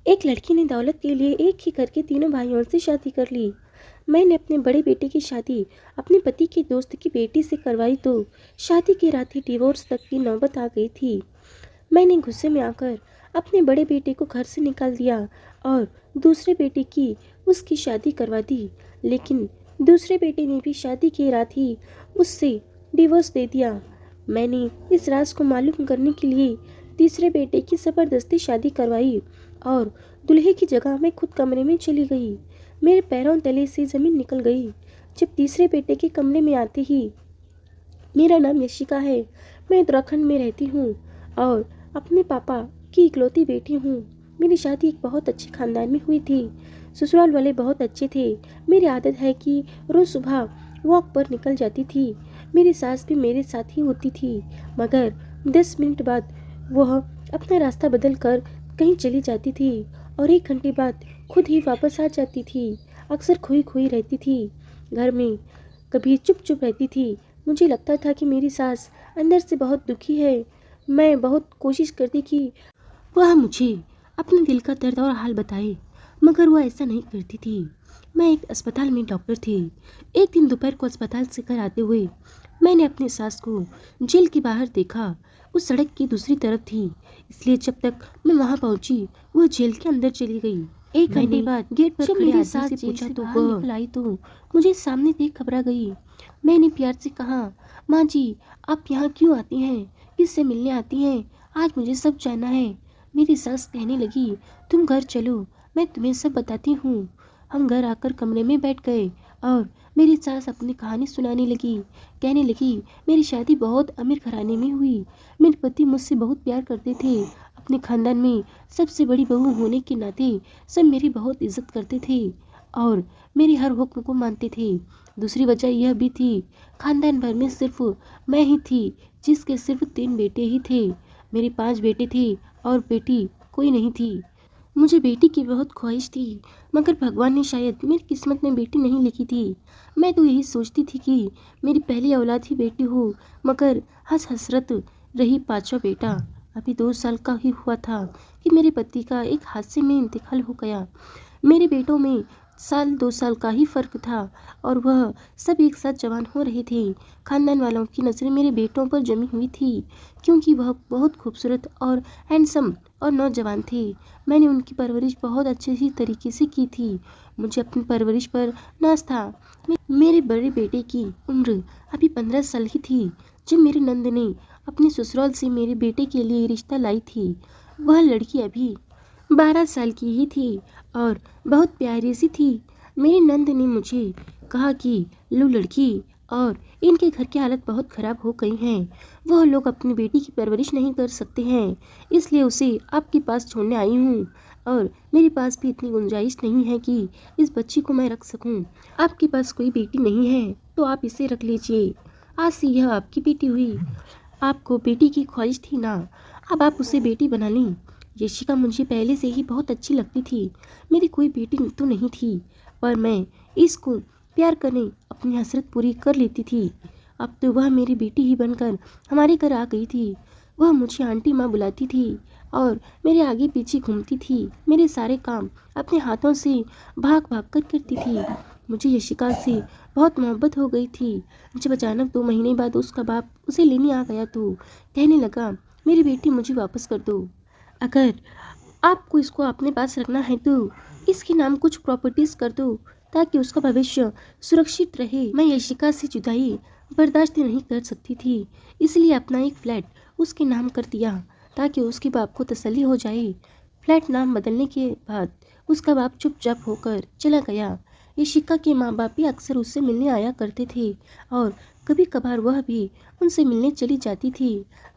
एक लड़की ने दौलत के लिए एक ही घर के तीनों भाइयों से शादी कर ली। मैंने अपने बड़े बेटे की शादी अपने पति के दोस्त की बेटी से करवाई तो शादी की रात ही डिवोर्स तक की नौबत आ गई थी। मैंने गुस्से में आकर अपने बड़े बेटे को घर से निकाल दिया और दूसरे बेटे की उसकी शादी करवा दी। लेकिन दूसरे बेटे ने भी शादी की रात ही उससे डिवोर्स दे दिया। मैंने इस राज को मालूम करने के लिए तीसरे बेटे की ज़बरदस्ती शादी करवाई और दूल्हे की जगह मैं खुद कमरे में चली गई। मेरे पैरों तले से ज़मीन निकल गई जब तीसरे बेटे के कमरे में आते ही। मेरा नाम यशिका है। मैं उत्तराखंड में रहती हूँ और अपने पापा की इकलौती बेटी हूँ। मेरी शादी एक बहुत अच्छे खानदान में हुई थी। ससुराल वाले बहुत अच्छे थे। मेरी आदत है कि रोज़ सुबह वॉक पर निकल जाती थी। मेरी सास भी मेरे साथ ही होती थी, मगर 10 मिनट बाद वह अपना रास्ता बदल कर कहीं चली जाती थी और 1 घंटे बाद खुद ही वापस आ जाती थी। अक्सर खोई खोई रहती थी, घर में कभी चुप चुप रहती थी। मुझे लगता था कि मेरी सास अंदर से बहुत दुखी है। मैं बहुत कोशिश करती कि वह मुझे अपने दिल का दर्द और हाल बताए, मगर वह ऐसा नहीं करती थी। मैं एक अस्पताल में डॉक्टर थी। एक दिन दोपहर को अस्पताल से घर आते हुए मैंने अपनी सास को जेल के बाहर देखा। उस सड़क की दूसरी तरफ थी, इसलिए जब तक मैं वहां पहुंची वह जेल के अंदर चली गई। 1 घंटे बाद गेट पर खड़े आदमी से पूछा तो वह निकल आई तो मुझे सामने देख घबरा गई। मैंने प्यार से कहा, माँ जी, आप यहाँ क्यों आती हैं? किससे मिलने आती हैं? आज मुझे सब जानना है। मेरी सास कहने लगी, तुम घर चलो, मैं तुम्हें सब बताती हूँ। हम घर आकर कमरे में बैठ गए और मेरी सास अपनी कहानी सुनाने लगी। कहने लगी, मेरी शादी बहुत अमीर घराने में हुई। मेरे पति मुझसे बहुत प्यार करते थे। अपने खानदान में सबसे बड़ी बहू होने के नाते सब मेरी बहुत इज्जत करते थे और मेरी हर हुक्म को मानते थे। दूसरी वजह यह भी थी, खानदान भर में सिर्फ मैं ही थी जिसके सिर्फ 3 बेटे ही थे। मेरे 5 बेटे थे और बेटी कोई नहीं थी। मुझे बेटी की बहुत ख्वाहिश थी, मगर भगवान ने शायद मेरी किस्मत में बेटी नहीं लिखी थी। मैं तो यही सोचती थी कि मेरी पहली औलाद ही बेटी हो, मगर हसरत रही 5वां बेटा। अभी 2 साल का ही हुआ था कि मेरे पति का एक हादसे में इंतकाल हो गया। मेरे बेटों में 2 साल का ही फर्क था और वह सब एक साथ जवान हो रहे थे। खानदान वालों की नज़रें मेरे बेटों पर जमी हुई थी, क्योंकि वह बहुत खूबसूरत और हैंडसम और नौजवान थे। मैंने उनकी परवरिश बहुत अच्छे ही तरीके से की थी। मुझे अपनी परवरिश पर नाज था। मेरे बड़े बेटे की उम्र अभी 15 साल ही थी जब मेरी नंद ने अपने ससुराल से मेरे बेटे के लिए रिश्ता लाई थी। वह लड़की अभी 12 साल की ही थी और बहुत प्यारी सी थी। मेरी नंद ने मुझे कहा कि लो लड़की, और इनके घर की हालत बहुत ख़राब हो गई है। वह लोग अपनी बेटी की परवरिश नहीं कर सकते हैं, इसलिए उसे आपके पास छोड़ने आई हूँ और मेरे पास भी इतनी गुंजाइश नहीं है कि इस बच्ची को मैं रख सकूँ। आपके पास कोई बेटी नहीं है तो आप इसे रख लीजिए। आज से यह आपकी बेटी हुई। आपको बेटी की ख्वाहिश थी ना, अब आप उसे बेटी बना ली। यशिका मुझे पहले से ही बहुत अच्छी लगती थी। मेरी कोई बेटी तो नहीं थी, पर मैं इसको प्यार करने अपनी हसरत पूरी कर लेती थी। अब तो वह मेरी बेटी ही बनकर हमारे घर आ गई थी। वह मुझे आंटी माँ बुलाती थी और मेरे आगे पीछे घूमती थी। मेरे सारे काम अपने हाथों से भाग भाग कर करती थी। मुझे यशिका से बहुत मोहब्बत हो गई थी। जब अचानक 2 महीने बाद उसका बाप उसे लेने आ गया तो कहने लगा, मेरी बेटी मुझे वापस कर दो। अगर आपको इसको अपने पास रखना है तो इसके नाम कुछ प्रॉपर्टीज कर दो ताकि उसका भविष्य सुरक्षित रहे। मैं यशिका से जुदाई बर्दाश्त नहीं कर सकती थी, इसलिए अपना एक फ्लैट उसके नाम कर दिया ताकि उसके बाप को तसल्ली हो जाए। फ्लैट नाम बदलने के बाद उसका बाप चुपचाप होकर चला गया। यशिका के माँ बाप भी अक्सर उससे मिलने आया करते थे और कभी कभार वह भी उनसे मिलने चली जाती थी।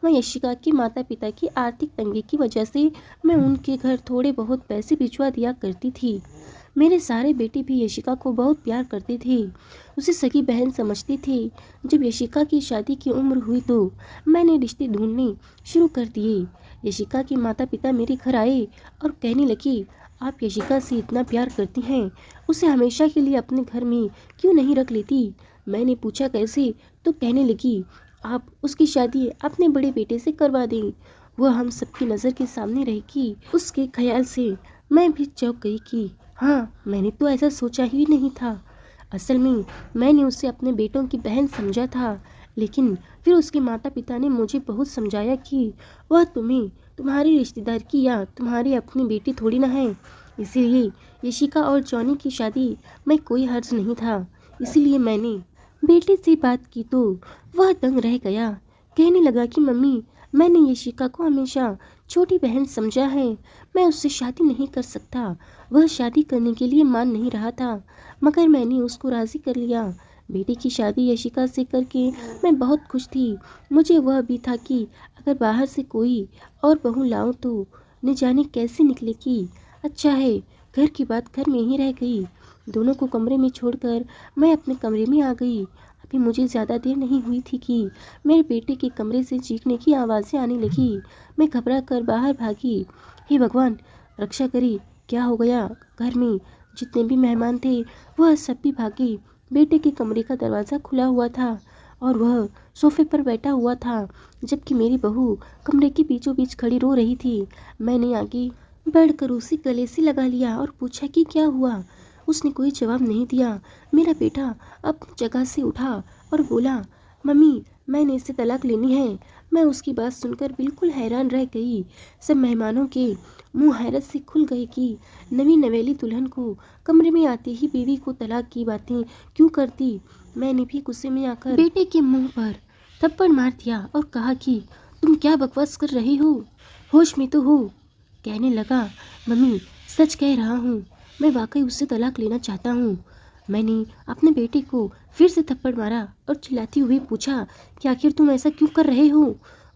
मैं यशिका के माता पिता की आर्थिक तंगी की वजह से मैं उनके घर थोड़े बहुत पैसे भिजवा दिया करती थी। मेरे सारे बेटे भी यशिका को बहुत प्यार करते थे, उसे सगी बहन समझते थे। जब यशिका की शादी की उम्र हुई तो मैंने रिश्ते ढूंढने शुरू कर दिए। यशिका के माता पिता मेरे घर आए और कहने लगे, आप यशिका से इतना प्यार करती हैं, उसे हमेशा के लिए अपने घर में क्यों नहीं रख लेती? मैंने पूछा कैसे, तो कहने लगी, आप उसकी शादी अपने बड़े बेटे से करवा दें, वह हम सबकी नज़र के सामने रहेगी। उसके ख्याल से मैं भी चौंक गई कि हाँ, मैंने तो ऐसा सोचा ही नहीं था। असल में मैंने उसे अपने बेटों की बहन समझा था, लेकिन फिर उसके माता पिता ने मुझे बहुत समझाया कि वह तुम्हारी रिश्तेदार की या तुम्हारी अपनी बेटी थोड़ी ना है। इसीलिए यशिका और जॉनी की शादी में कोई हर्ज नहीं था। इसीलिए मैंने बेटे से बात की तो वह दंग रह गया। कहने लगा कि मम्मी, मैंने यशिका को हमेशा छोटी बहन समझा है, मैं उससे शादी नहीं कर सकता। वह शादी करने के लिए मान नहीं रहा था, मगर मैंने उसको राज़ी कर लिया। बेटी की शादी यशिका से करके मैं बहुत खुश थी। मुझे वह भी था कि अगर बाहर से कोई और बहू लाऊं तो न जाने कैसे निकलेगी। अच्छा है, घर की बात घर में ही रह गई। दोनों को कमरे में छोड़कर मैं अपने कमरे में आ गई। अभी मुझे ज़्यादा देर नहीं हुई थी कि मेरे बेटे के कमरे से चीखने की आवाज़ें आने लगी। मैं घबरा कर बाहर भागी। हे भगवान, रक्षा करी, क्या हो गया? घर में जितने भी मेहमान थे वह सब भी भागे। बेटे के कमरे का दरवाज़ा खुला हुआ था और वह सोफे पर बैठा हुआ था, जबकि मेरी बहू कमरे के बीचों बीच खड़ी रो रही थी। मैंने आगे बढ़कर उसे गले से लगा लिया और पूछा कि क्या हुआ। उसने कोई जवाब नहीं दिया। मेरा बेटा अपनी जगह से उठा और बोला, मम्मी, मैंने इससे तलाक लेनी है। मैं उसकी बात सुनकर बिल्कुल हैरान रह गई। सब मेहमानों के मुंह हैरत से खुल गए कि नवी नवेली दुल्हन को कमरे में आते ही बीवी को तलाक की बातें क्यों करती। मैंने भी गुस्से में आकर बेटे के मुंह पर थप्पड़ मार दिया और कहा कि तुम क्या बकवास कर रही हो, होश में तो हो। कहने लगा, मम्मी, सच कह रहा हूँ, मैं वाकई उससे तलाक लेना चाहता हूँ। मैंने अपने बेटे को फिर से थप्पड़ मारा और चिल्लाते हुए पूछा कि आखिर तुम ऐसा क्यों कर रहे हो।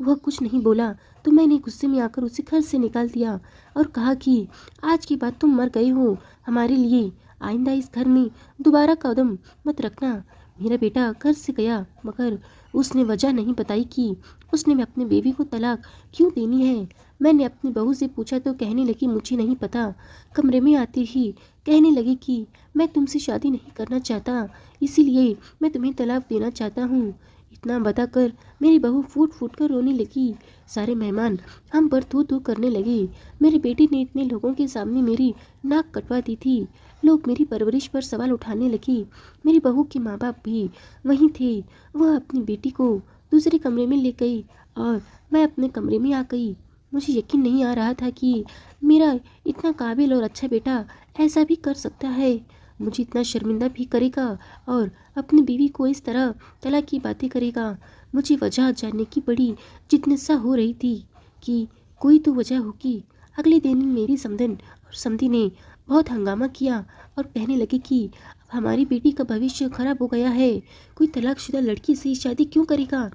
वह कुछ नहीं बोला तो मैंने गुस्से में आकर उसे घर से निकाल दिया और कहा कि आज के बाद तुम मर गए हो हमारे लिए। आइंदा इस घर में दोबारा कदम मत रखना। मेरा बेटा घर से गया, मगर उसने वजह नहीं बताई कि उसने अपने बेबी को तलाक क्यों देनी है। मैंने अपनी बहू से पूछा तो कहने लगी, मुझे नहीं पता। कमरे में आते ही कहने लगी कि मैं तुमसे शादी नहीं करना चाहता, इसीलिए मैं तुम्हें तलाक देना चाहता हूँ। इतना बताकर मेरी बहू फूट फूट कर रोने लगी। सारे मेहमान हम पर थू थू करने लगे। मेरे बेटे ने इतने लोगों के सामने मेरी नाक कटवा दी थी। लोग मेरी परवरिश पर सवाल उठाने लगे। मेरी बहू के माँ बाप भी वहीं थे। वह अपनी बेटी को दूसरे कमरे में ले गई और मैं अपने कमरे में आ गई। मुझे यकीन नहीं आ रहा था कि मेरा इतना काबिल और अच्छा बेटा ऐसा भी कर सकता है, मुझे इतना शर्मिंदा भी करेगा और अपनी बीवी को इस तरह तलाक की बातें करेगा। मुझे वजह जानने की बड़ी जिज्ञासा हो रही थी कि कोई तो वजह होगी। अगले दिन मेरी समधन और समधी ने बहुत हंगामा किया और कहने लगे कि अब हमारी बेटी का भविष्य खराब हो गया है, कोई तलाकशुदा लड़की से शादी क्यों करेगा।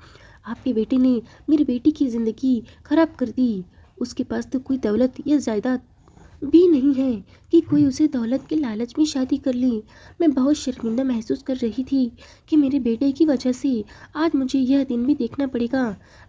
आपके बेटे ने मेरी बेटी की ज़िंदगी खराब कर दी। उसके पास तो कोई दौलत या जायदाद भी नहीं है कि कोई उसे दौलत के लालच में शादी कर ली। मैं बहुत शर्मिंदा महसूस कर रही थी कि मेरे बेटे की वजह से आज मुझे यह दिन भी देखना पड़ेगा।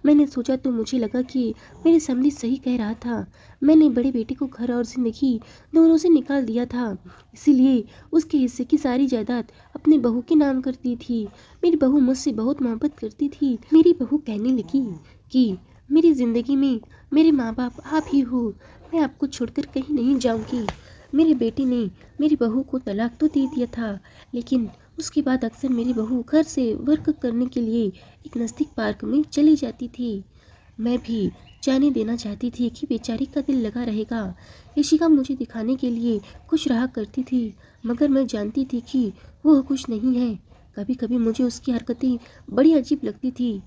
मैंने सोचा तो मुझे लगा कि मेरे समधी सही कह रहा था। मैंने बड़े बेटे को घर और ज़िंदगी दोनों से निकाल दिया था, इसीलिए उसके हिस्से की सारी जायदाद अपने बहू के नाम कर दी थी। मेरी बहू मुझसे बहुत मोहब्बत करती थी। मेरी बहू कहने लगी कि मेरी ज़िंदगी में मेरे माँ बाप आप ही हो, मैं आपको छोड़कर कहीं नहीं जाऊंगी। मेरे बेटे ने मेरी बहू को तलाक तो दे दिया था, लेकिन उसके बाद अक्सर मेरी बहू घर से वर्क करने के लिए एक नज़दीक पार्क में चली जाती थी। मैं भी जाने देना चाहती थी कि बेचारी का दिल लगा रहेगा। ऋषिका मुझे दिखाने के लिए खुश रहा करती थी, मगर मैं जानती थी कि वह खुश नहीं है। कभी कभी मुझे उसकी हरकतें बड़ी अजीब लगती थी,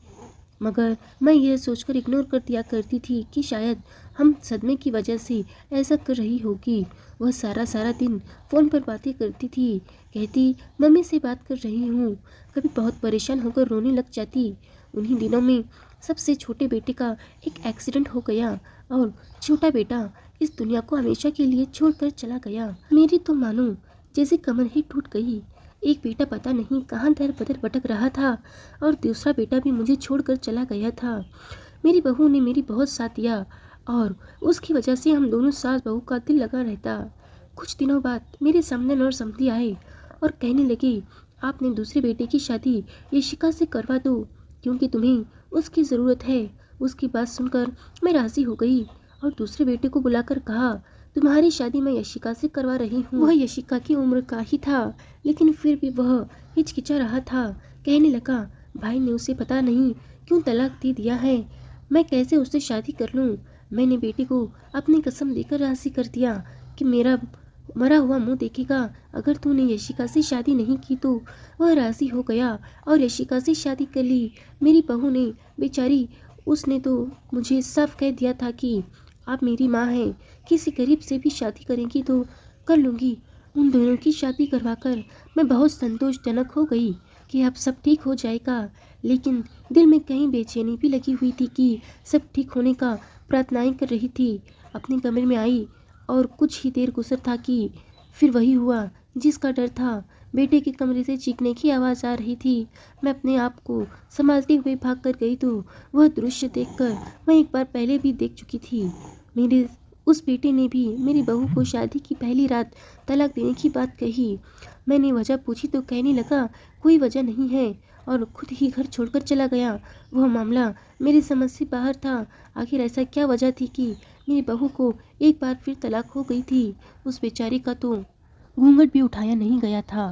मगर मैं यह सोचकर इग्नोर कर दिया करती थी कि शायद हम सदमे की वजह से ऐसा कर रही होगी। वह सारा सारा दिन फ़ोन पर बातें करती थी, कहती मम्मी से बात कर रही हूँ, कभी बहुत परेशान होकर रोने लग जाती। उन्हीं दिनों में सबसे छोटे बेटे का एक एक्सीडेंट हो गया और छोटा बेटा इस दुनिया को हमेशा के लिए छोड़कर चला गया। मेरी तो मानो जैसे कमर ही टूट गई। एक बेटा पता नहीं कहाँ दर बदर भटक रहा था और दूसरा बेटा भी मुझे छोड़कर चला गया था। मेरी बहू ने मेरी बहुत साथ दिया और उसकी वजह से हम दोनों सास बहू का दिल लगा रहता। कुछ दिनों बाद मेरे समधन और समधी आए और कहने लगे, आपने दूसरे बेटे की शादी यशिका से करवा दो, क्योंकि तुम्हें उसकी ज़रूरत है। उसकी बात सुनकर मैं राज़ी हो गई और दूसरे बेटे को बुलाकर कहा तुम्हारी शादी मैं यशिका से करवा रही हूँ। वह यशिका की उम्र का ही था, लेकिन फिर भी वह हिचकिचा रहा था। कहने लगा, भाई ने उसे पता नहीं क्यों तलाक दे दिया है, मैं कैसे उससे शादी कर लूँ। मैंने बेटे को अपनी कसम देकर राजी कर दिया कि मेरा मरा हुआ मुंह देखेगा अगर तूने यशिका से शादी नहीं की तो। वह राजी हो गया और यशिका से शादी कर ली। मेरी बहू ने बेचारी, उसने तो मुझे साफ कह दिया था कि आप मेरी माँ हैं, किसी गरीब से भी शादी करेंगी तो कर लूँगी। उन दोनों की शादी करवाकर मैं बहुत संतोषजनक हो गई कि अब सब ठीक हो जाएगा, लेकिन दिल में कहीं बेचैनी भी लगी हुई थी कि सब ठीक होने का प्रार्थनाएं कर रही थी। अपने कमरे में आई और कुछ ही देर गुजर था कि फिर वही हुआ जिसका डर था। बेटे के कमरे से चीखने की आवाज़ आ रही थी। मैं अपने आप को संभालते हुए भाग कर गई तो वह दृश्य देखकर मैं एक बार पहले भी देख चुकी थी। मेरे उस बेटे ने भी मेरी बहू को शादी की पहली रात तलाक देने की बात कही। मैंने वजह पूछी तो कहने लगा कोई वजह नहीं है और खुद ही घर छोड़कर चला गया। वह मामला मेरी समझ से बाहर था। आखिर ऐसा क्या वजह थी कि मेरी बहू को एक बार फिर तलाक हो गई थी। उस बेचारी का तो घूंघट भी उठाया नहीं गया था।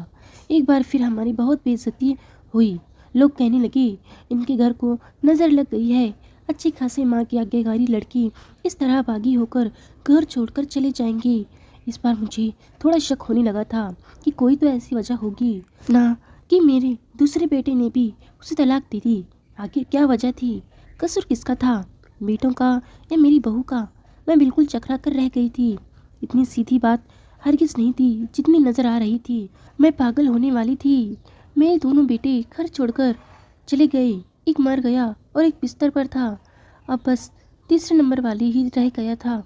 एक बार फिर हमारी बहुत बेइज्जती हुई। लोग कहने लगे इनके घर को नज़र लग गई है, अच्छी खासी माँ की आज्ञाकारी लड़की इस तरह बागी होकर घर छोड़कर चले जाएंगे। इस बार मुझे थोड़ा शक होने लगा था कि कोई तो ऐसी वजह होगी ना कि मेरे दूसरे बेटे ने भी उसे तलाक दे दी। आखिर क्या वजह थी? कसूर किसका था, बेटों का या मेरी बहू का? मैं बिल्कुल चकरा कर रह गई थी। इतनी सीधी बात हरगिज नहीं थी जितनी नजर आ रही थी। मैं पागल होने वाली थी। मेरे दोनों बेटे घर छोड़कर चले गए, एक मर गया और एक बिस्तर पर था। अब बस तीसरे नंबर वाली ही रह गया था।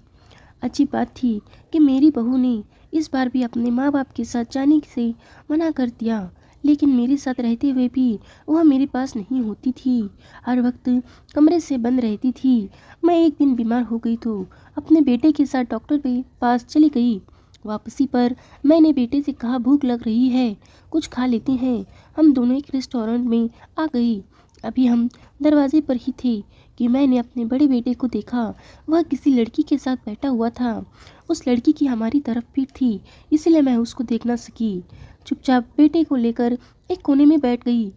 अच्छी बात थी कि मेरी बहू ने इस बार भी अपने माँ बाप के साथ जाने से मना कर दिया, लेकिन मेरे साथ रहते हुए भी वह मेरे पास नहीं होती थी। हर वक्त कमरे से बंद रहती थी। मैं एक दिन बीमार हो गई तो अपने बेटे के साथ डॉक्टर के पास चली गई। वापसी पर मैंने बेटे से कहा भूख लग रही है, कुछ खा लेते हैं। हम दोनों एक रेस्टोरेंट में आ गई। अभी हम दरवाजे पर ही थे कि मैंने अपने बड़े बेटे को देखा। वह किसी लड़की के साथ बैठा हुआ था। उस लड़की की हमारी तरफ पीठ थी, इसलिए मैं उसको देख न सकी। चुपचाप बेटे को लेकर एक कोने में बैठ गई।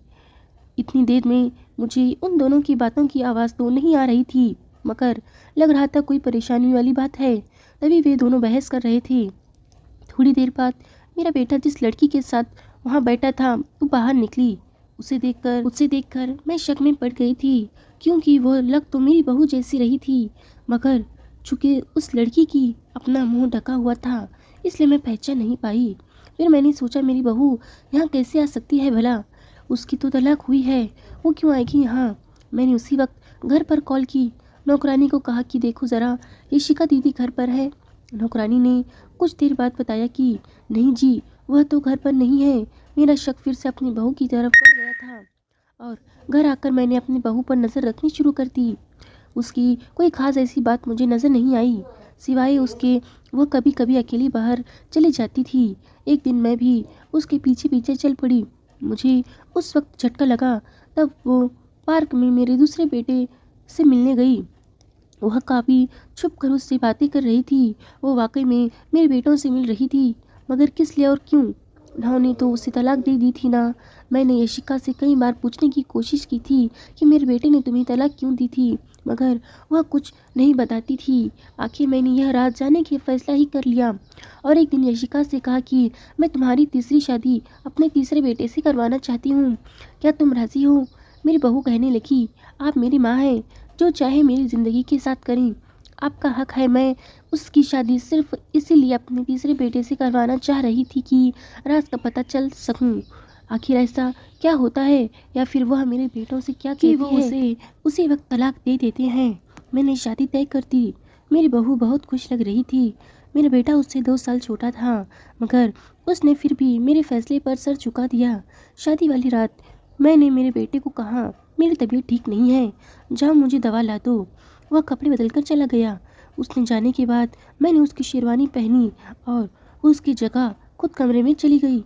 इतनी देर में मुझे उन दोनों की बातों की आवाज़ तो नहीं आ रही थी, मगर लग रहा था कोई परेशानी वाली बात है। तभी वे दोनों बहस कर रहे थे। थोड़ी देर बाद मेरा बेटा जिस लड़की के साथ वहाँ बैठा था वो बाहर निकली। उसे देखकर मैं शक में पड़ गई थी, क्योंकि वह लग तो मेरी बहू जैसी रही थी, मगर चूंकि उस लड़की की अपना मुंह ढका हुआ था इसलिए मैं पहचान नहीं पाई। फिर मैंने सोचा मेरी बहू यहाँ कैसे आ सकती है भला? उसकी तो तलाक हुई है, वो क्यों आएगी यहाँ? मैंने उसी वक्त घर पर कॉल की। नौकरानी को कहा कि देखो ज़रा यशिका दीदी घर पर है। नौकरानी ने कुछ देर बाद बताया कि नहीं जी, वह तो घर पर नहीं है। मेरा शक फिर से अपनी बहू की तरफ बढ़ गया था और घर आकर मैंने अपनी बहू पर नज़र रखनी शुरू कर दी। उसकी कोई ख़ास ऐसी बात मुझे नज़र नहीं आई, सिवाय उसके वह कभी कभी अकेली बाहर चली जाती थी। एक दिन मैं भी उसके पीछे पीछे चल पड़ी। मुझे उस वक्त झटका लगा, तब वो पार्क में मेरे दूसरे बेटे से मिलने गई। वह काफ़ी छुप कर उससे बातें कर रही थी। वो वाकई में मेरे बेटों से मिल रही थी, मगर किस लिए और क्यों? उन्होंने तो उसे तलाक दे दी थी ना। मैंने यशिका से कई बार पूछने की कोशिश की थी कि मेरे बेटे ने तुम्हें तलाक क्यों दी थी, मगर वह कुछ नहीं बताती थी। आखिर मैंने यह रात जाने की फैसला ही कर लिया और एक दिन यशिका से कहा कि मैं तुम्हारी तीसरी शादी अपने तीसरे बेटे से करवाना चाहती हूँ, क्या तुम राज़ी हो? मेरी बहू कहने लगी, आप मेरी माँ हैं, जो चाहे मेरी ज़िंदगी के साथ करें, आपका हक है। मैं उसकी शादी सिर्फ इसीलिए अपने तीसरे बेटे से करवाना चाह रही थी कि राज का पता चल सकूं। आखिर ऐसा क्या होता है, या फिर वह मेरे बेटों से क्या कहती है उसे उसी वक्त तलाक दे देते हैं। मैंने शादी तय कर दी। मेरी बहू बहुत खुश लग रही थी। मेरा बेटा उससे 2 साल छोटा था, मगर उसने फिर भी मेरे फैसले पर सर झुका दिया। शादी वाली रात मैंने मेरे बेटे को कहा, मेरी तबीयत ठीक नहीं है, जाओ मुझे दवा ला दो। वह कपड़े बदल कर चला गया। उसने जाने के बाद मैंने उसकी शेरवानी पहनी और उसकी जगह खुद कमरे में चली गई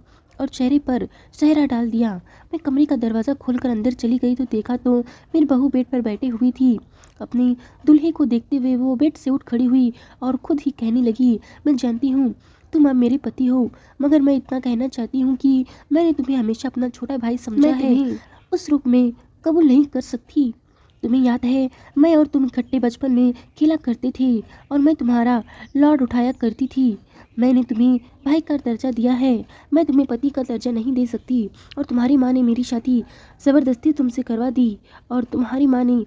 और चेहरे पर चेहरा डाल दिया। मैं कमरे का दरवाज़ा खोलकर अंदर चली गई तो देखा तो मेरी बहू बेड पर बैठी हुई थी। अपनी दूल्हे को देखते हुए वो बेड से उठ खड़ी हुई और खुद ही कहने लगी, मैं जानती हूँ तुम अब मेरे पति हो, मगर मैं इतना कहना चाहती हूँ कि मैंने तुम्हें हमेशा अपना छोटा भाई समझा है, उस रूप में कबूल नहीं कर सकती। तुम्हें याद है मैं और तुम इकट्ठे बचपन में खेला करते थे और मैं तुम्हारा लॉर्ड उठाया करती थी। मैंने तुम्हें भाई का दर्जा दिया है, मैं तुम्हें पति का दर्जा नहीं दे सकती। और तुम्हारी माँ ने मेरी शादी ज़बरदस्ती तुमसे करवा दी और तुम्हारी माँ ने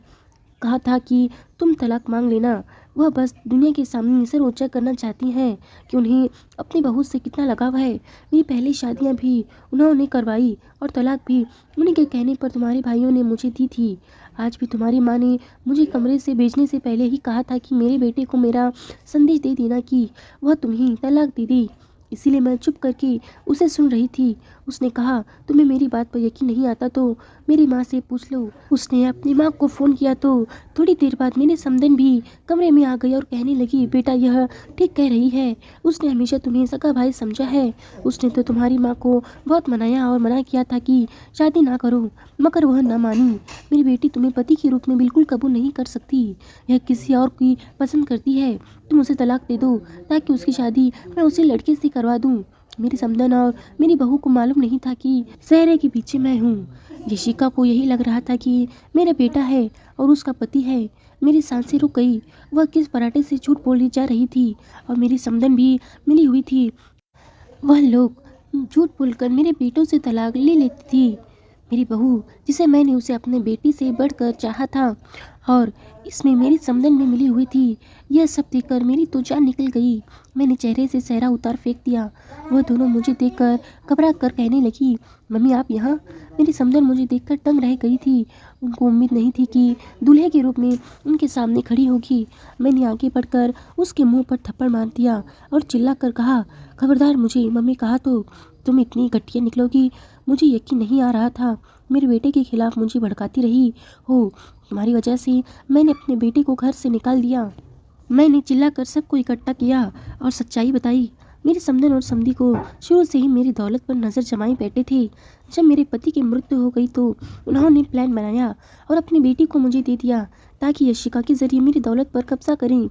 कहा था कि तुम तलाक मांग लेना। वह बस दुनिया के सामने सिर ऊंचा करना चाहती हैं कि उन्हें अपनी बहू से कितना लगाव है। मेरी पहली शादियां भी उन्होंने करवाई और तलाक भी उन्हीं के कहने पर तुम्हारे भाइयों ने मुझे दी थी। आज भी तुम्हारी माँ ने मुझे कमरे से भेजने से पहले ही कहा था कि मेरे बेटे को मेरा संदेश दे देना कि वह तुम्हें तलाक दे दी। इसीलिए मैं चुप करके उसे सुन रही थी। उसने कहा, तुम्हें मेरी बात पर यकीन नहीं आता तो मेरी माँ से पूछ लो। उसने अपनी माँ को फ़ोन किया तो थोड़ी देर बाद मेरी समधन भी कमरे में आ गई और कहने लगी, बेटा यह ठीक कह रही है, उसने हमेशा तुम्हें सगा भाई समझा है। उसने तो तुम्हारी माँ को बहुत मनाया और मना किया था कि शादी ना करो, मगर वह न मानी। मेरी बेटी तुम्हें पति के रूप में बिल्कुल कबूल नहीं कर सकती, यह किसी और की पसंद करती है। तुम उसे तलाक दे दो ताकि उसकी शादी मैं उसी लड़के से करवा दूं। मेरी समधन और मेरी बहू को मालूम नहीं था कि सहरे के पीछे मैं हूँ। यशिका को यही लग रहा था कि मेरा बेटा है और उसका पति है। मेरी सांसें रुक गई। वह किस पराठे से झूठ बोली जा रही थी और मेरी समधन भी मिली हुई थी। वह लोग झूठ बोलकर मेरे बेटों से तलाक ले लेती थी। मेरी बहू जिसे मैंने उसे अपने बेटी से बढ़कर चाहा था और इसमें मेरी समधन भी मिली हुई थी। यह सब देखकर मेरी तो जान निकल गई। मैंने चेहरे से सहरा उतार फेंक दिया। वह दोनों मुझे देखकर घबरा कर कहने लगी, मम्मी आप यहाँ। मेरी समधन मुझे देखकर दंग रह गई थी। उनको उम्मीद नहीं थी कि दूल्हे के रूप में उनके सामने खड़ी होगी। मैंने आगे बढ़कर उसके मुंह पर थप्पड़ मार दिया और चिल्ला कर कहा, खबरदार मुझे मम्मी कहा तो तुम इतनी घटिया निकलोगी। मुझे यकीन नहीं आ रहा था। मेरे बेटे के खिलाफ मुझे भड़काती रही हो। तुम्हारी वजह से मैंने अपने बेटे को घर से निकाल दिया। मैंने चिल्लाकर सबको इकट्ठा किया और सच्चाई बताई। मेरे समधन और समधी को शुरू से ही मेरी दौलत पर नज़र जमाए बैठे थे। जब मेरे पति की मृत्यु हो गई तो उन्होंने प्लान बनाया और अपनी बेटी को मुझे दे दिया ताकि यशिका के जरिए मेरी दौलत पर कब्जा करें।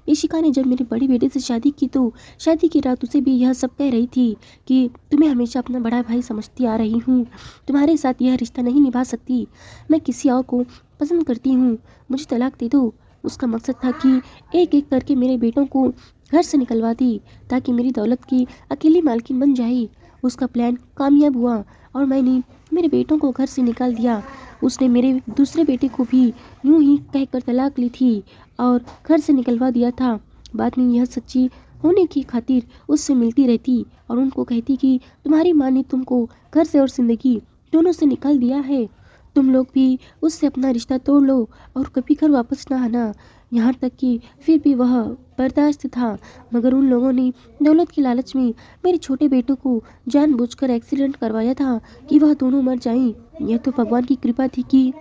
यशिका ने जब मेरे बड़े बेटे से शादी की तो शादी की रात उसे भी यह सब कह रही थी कि तुम्हें हमेशा अपना बड़ा भाई समझती आ रही हूँ, तुम्हारे साथ यह रिश्ता नहीं निभा सकती, मैं किसी और को पसंद करती हूँ, मुझे तलाक दे दो। उसका मकसद था कि एक एक करके मेरे बेटों को घर से निकलवा दी ताकि मेरी दौलत की अकेली मालकिन बन जाए। उसका प्लान कामयाब हुआ और मैंने मेरे बेटों को घर से निकाल दिया। उसने मेरे दूसरे बेटे को भी यूं ही कहकर तलाक ली थी और घर से निकलवा दिया था। बाद में यह सच्ची होने की खातिर उससे मिलती रहती और उनको कहती कि तुम्हारी माँ ने तुमको घर से और जिंदगी दोनों से निकाल दिया है, तुम लोग भी उससे अपना रिश्ता तोड़ लो और कभी घर वापस ना आना। यहाँ तक कि फिर भी वह बर्दाश्त था, मगर उन लोगों ने दौलत की लालच में मेरे छोटे बेटों को जानबूझकर एक्सीडेंट करवाया था कि वह दोनों मर जाएं। यह तो भगवान की कृपा थी कि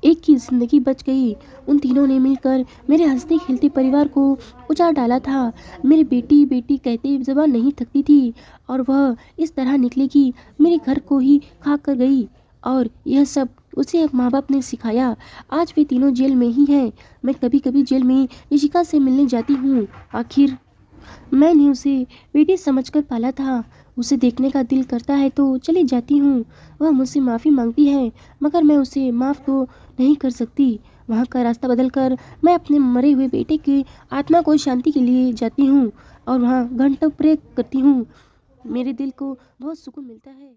एक की जिंदगी बच गई। उन तीनों ने मिलकर मेरे हंसते खेलते परिवार को उजाड़ डाला था। मेरी बेटी बेटी कहते जबान नहीं थकती थी और वह इस तरह निकली कि मेरे घर को ही खा कर गई। और यह सब उसे माँ बाप ने सिखाया। आज वे तीनों जेल में ही हैं। मैं कभी कभी जेल में यशिका से मिलने जाती हूँ। आखिर मैंने उसे बेटी समझकर पाला था। उसे देखने का दिल करता है तो चली जाती हूँ। वह मुझसे माफ़ी मांगती है मगर मैं उसे माफ़ तो नहीं कर सकती। वहाँ का रास्ता बदलकर मैं अपने मरे हुए बेटे की आत्मा को शांति के लिए जाती हूँ और वहाँ घंटों प्रे करती हूँ। मेरे दिल को बहुत सुकून मिलता है।